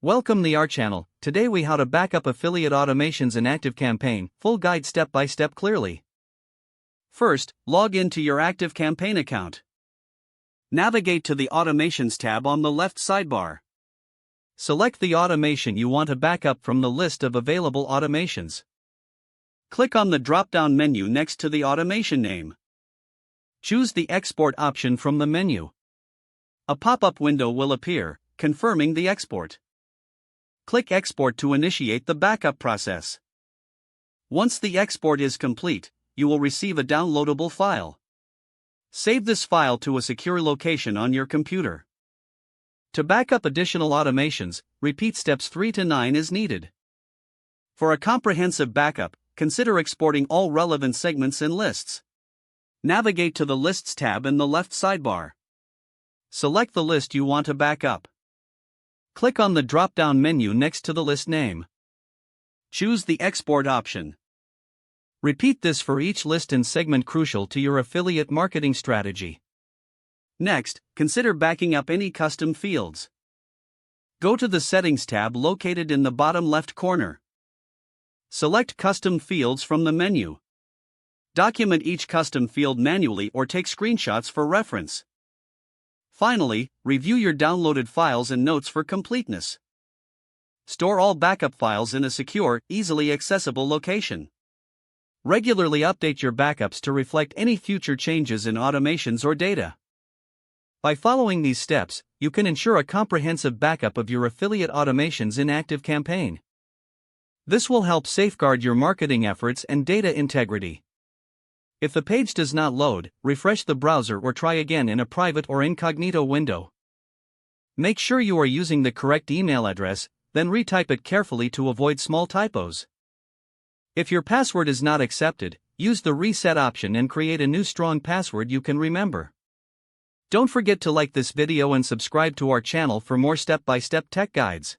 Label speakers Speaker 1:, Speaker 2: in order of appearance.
Speaker 1: Welcome to our channel. Today we how to back up affiliate automations in ActiveCampaign, full guide step by step clearly. First, log into your ActiveCampaign account. Navigate to the Automations tab on the left sidebar. Select the automation you want to back up from the list of available automations. Click on the drop-down menu next to the automation name. Choose the Export option from the menu. A pop-up window will appear, confirming the export. Click Export to initiate the backup process. Once the export is complete, you will receive a downloadable file. Save this file to a secure location on your computer. To back up additional automations, repeat steps 3 to 9 as needed. For a comprehensive backup, consider exporting all relevant segments and lists. Navigate to the Lists tab in the left sidebar. Select the list you want to back up. Click on the drop-down menu next to the list name. Choose the Export option. Repeat this for each list and segment crucial to your affiliate marketing strategy. Next, consider backing up any custom fields. Go to the Settings tab located in the bottom left corner. Select Custom Fields from the menu. Document each custom field manually or take screenshots for reference. Finally, review your downloaded files and notes for completeness. Store all backup files in a secure, easily accessible location. Regularly update your backups to reflect any future changes in automations or data. By following these steps, you can ensure a comprehensive backup of your affiliate automations in ActiveCampaign. This will help safeguard your marketing efforts and data integrity. If the page does not load, refresh the browser or try again in a private or incognito window. Make sure you are using the correct email address, then retype it carefully to avoid small typos. If your password is not accepted, use the reset option and create a new strong password you can remember. Don't forget to like this video and subscribe to our channel for more step-by-step tech guides.